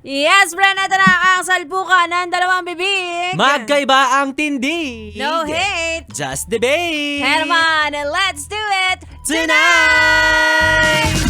Yes, friend, ito na ang salpukan ng dalawang bibig. Magkaiba ang tindig. No hate. Just debate. Herman, let's do it Tonight!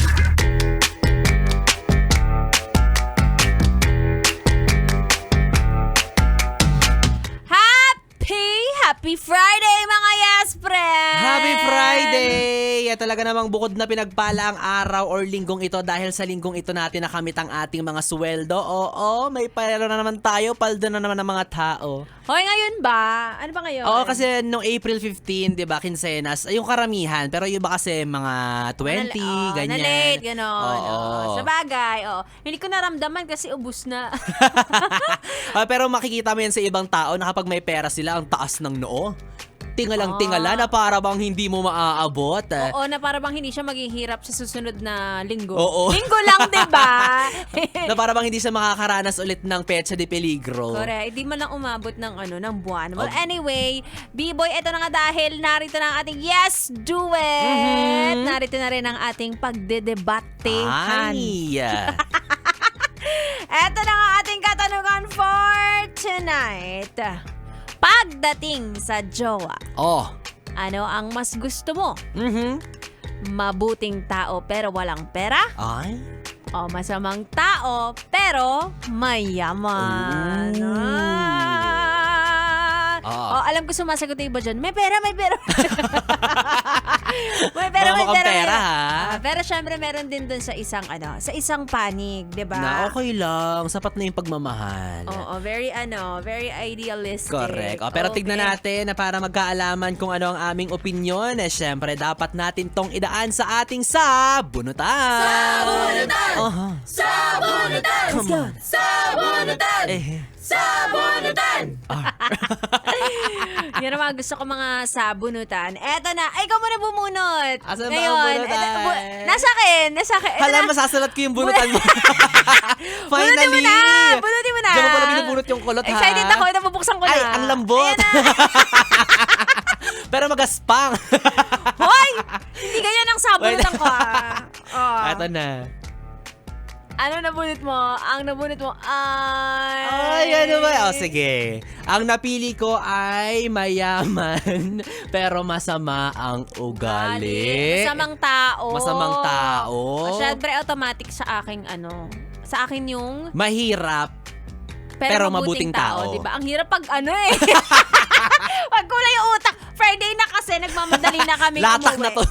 Happy Friday, mga yes, friend! Happy Friday! At talaga namang bukod na pinagpala ang araw or linggong ito dahil sa linggong ito natin nakamit ang ating mga sweldo. Oo, may pera na naman tayo, paldo na naman ng mga tao. Hoy, ngayon ba? Ano ba ngayon? Oo, kasi noong April 15, di ba, Quincenas, yung karamihan. Pero yung iba kasi mga 20, ganyan. Na-late, gano'n. Oo. Sa bagay, hindi ko naramdaman kasi ubus na. Pero makikita mo yan sa ibang tao na kapag may pera sila, ang taas ng noo. Tingalang-tingala na para bang hindi mo maaabot. Oo, na para bang hindi siya maghihirap sa susunod na linggo. Oo. Linggo lang, diba? Na para bang hindi siya makakaranas ulit ng petsa de peligro. Correct. Hindi mo lang umabot ng buwan. Well, anyway, B-Boy, ito na nga dahil narito na ang ating Yes, Do It! Narito na rin ang ating pagdedebatehan. Ay! Ito na nga ating katanungan for tonight. Pagdating sa jowa, Oh. ano ang mas gusto mo? Mhm. Mabuting tao pero walang pera? Ay? O masamang tao pero mayaman? Alam ko sumasagot yung iba dyan. May pera, may pera. may pera, may Mukhang pera. pera, ha? Pero syempre meron din dun sa isang sa isang panig, 'di ba? Na okay lang. Sapat na yung pagmamahal. Oo, very idealistic. Correct. Pero tignan natin na para magkaalaman kung ano ang aming opinyon. Syempre, dapat natin tong idaan sa ating sabunutan. Sabunutan! Sabunutan! Come on. Sabunutan! Sabunutan! Yan ang mga gusto ko mga sabunutan. Eto na. Ay, ikaw muna bumunot. Asan ba ang Ngayon, bunutan? nasa akin. Eto Hala, na. masasalat ko yung bunutan mo. Bunutin mo Finally! na! Bunutin mo na! Diyan mo pala binubunot yung kulot, ha? Excited ako. Nabubuksan ko na. Ay, ang lambot. Ayan na. Pero magaspang. Hoy! Hindi ganyan ang sabunutan ko, Eto na. Ano nabunot mo? Ang nabunot mo ay... Ay, ano ba? Sige. Ang napili ko ay mayaman, pero masama ang ugali. Masamang tao. Masamang tao. Siyempre, automatic sa aking sa akin yung... Mahirap, Pero mabuting tao. Diba? Ang hirap pag pag kulay yung utak. Friday na kasi, nagmamadali na kami latak umuwi. na to.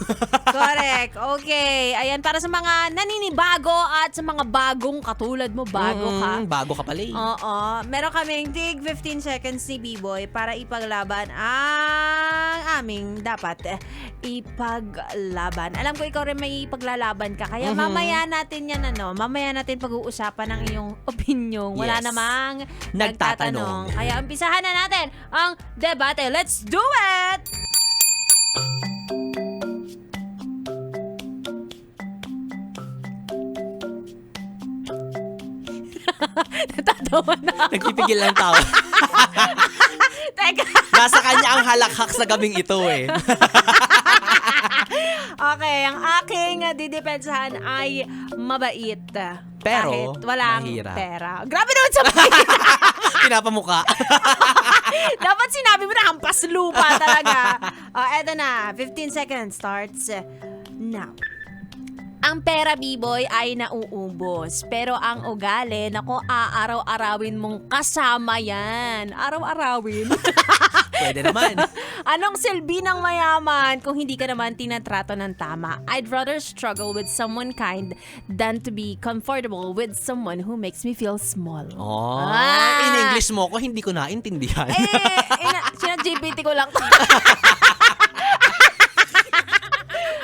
Correct. Okay. Ayan, para sa mga naninibago at sa mga bagong katulad mo, bago ka. Bago ka pala eh. Oo. Meron kaming tig 15 seconds ni B-Boy para ipaglaban ang aming dapat ipaglaban. Alam ko ikaw rin may ipaglalaban ka. Kaya mamaya natin yan, mamaya natin pag-uusapan ang iyong opinion. Wala Yes. namang Nagtatanong. Kaya umpisahan na natin ang debate. Let's do it! Natatawa na ako. Nagpipigil lang tao. Teka. Nasa kanya ang halakhak sa gabing ito eh. Okay, ang aking didepensahan ay mabait. Pero, kahit walang mahirap. pera. Grabe naman sa mahirap. Pinapamuka. Dapat sinabi mo na hampas lupa talaga. Eto na. 15 seconds starts now. Ang pera, B-Boy, ay nauubos. Pero ang ugali, nako, aaraw-arawin mong kasama yan. Araw-arawin? Pwede naman. Anong silbi ng mayaman kung hindi ka naman tinatrato ng tama? I'd rather struggle with someone kind than to be comfortable with someone who makes me feel small. Oh, Ah. in English mo ko, hindi ko naintindihan. Sina-GPT ko lang.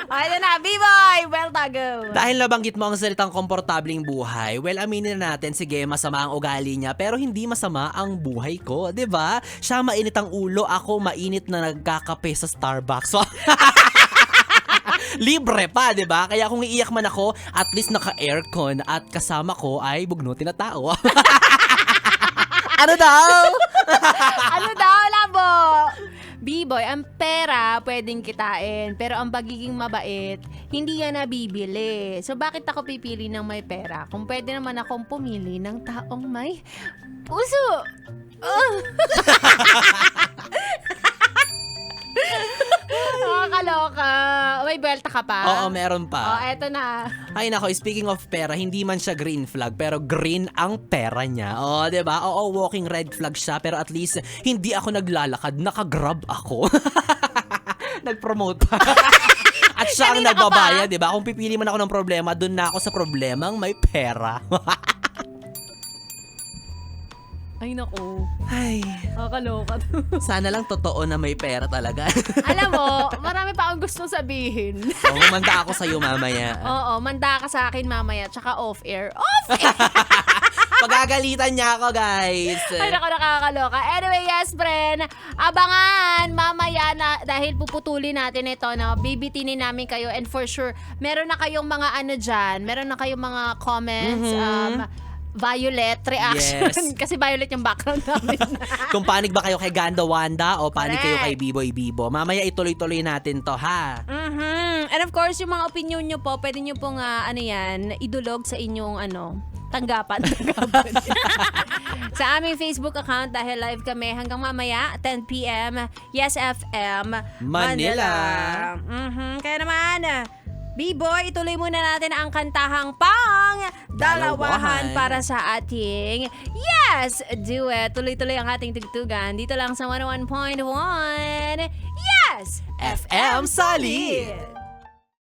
Ayun na, B-Boy! Well, tago. Dahil nabanggit mo ang salitang komportabling buhay, well, aminin na natin, sige, masama ang ugali niya, pero hindi masama ang buhay ko, 'di ba? Siya mainit ang ulo, ako mainit na nagkakape sa Starbucks. So, libre pa, 'di ba? Kaya kung iiyak man ako, at least naka-aircon at kasama ko ay bugnutin na tao. Ano daw? Ano daw, labo? B-boy, ang pera pwedeng kitain, pero ang pagiging mabait, hindi yan nabibili. So bakit ako pipili ng may pera kung pwede naman akong pumili ng taong may puso? Nakakaloka. May belta ka pa? Oo, meron pa. Eto na. Ay nako, speaking of pera, hindi man siya green flag, pero green ang pera niya. Diba? Oo, walking red flag siya, pero at least hindi ako naglalakad, nakagrab ako. Nag-promote pa. At siya ang Kanina ka pa? nagbabayad, diba? Kung pipili man ako ng problema, dun na ako sa problemang may pera. Ay, naku. Ay, Nakakaloka. sana lang totoo na may pera talaga. Alam mo, marami pa akong gustong sabihin. Manda ako sa'yo mamaya. Oo, manda ka sa akin mamaya, tsaka off-air. Off-air! Pagagalitan niya ako, guys. Ay, naku, nakakaloka. Anyway, yes, friend. Abangan mamaya na, dahil puputulin natin ito, no, bibitinin namin kayo. And for sure, meron na kayong mga ano dyan, meron na kayong mga comments, Violet reaction. Yes. Kasi Violet yung background namin. Kung panig ba kayo kay Ganda Wanda o panig kayo kay Correct. Biboy Bibo. Mamaya ituloy-tuloy natin to, ha? And of course, yung mga opinion nyo po, pwede nyo pong, idulog sa inyong, tanggapan. Sa aming Facebook account, dahil live kami hanggang mamaya, 10 p.m. Yes FM Manila. Kaya naman, B-boy, ituloy muna natin ang kantahang pang dalawahan para sa ating Yes Duet. Tuloy-tuloy ang ating tugtugan dito lang sa 101.1 Yes FM Solid!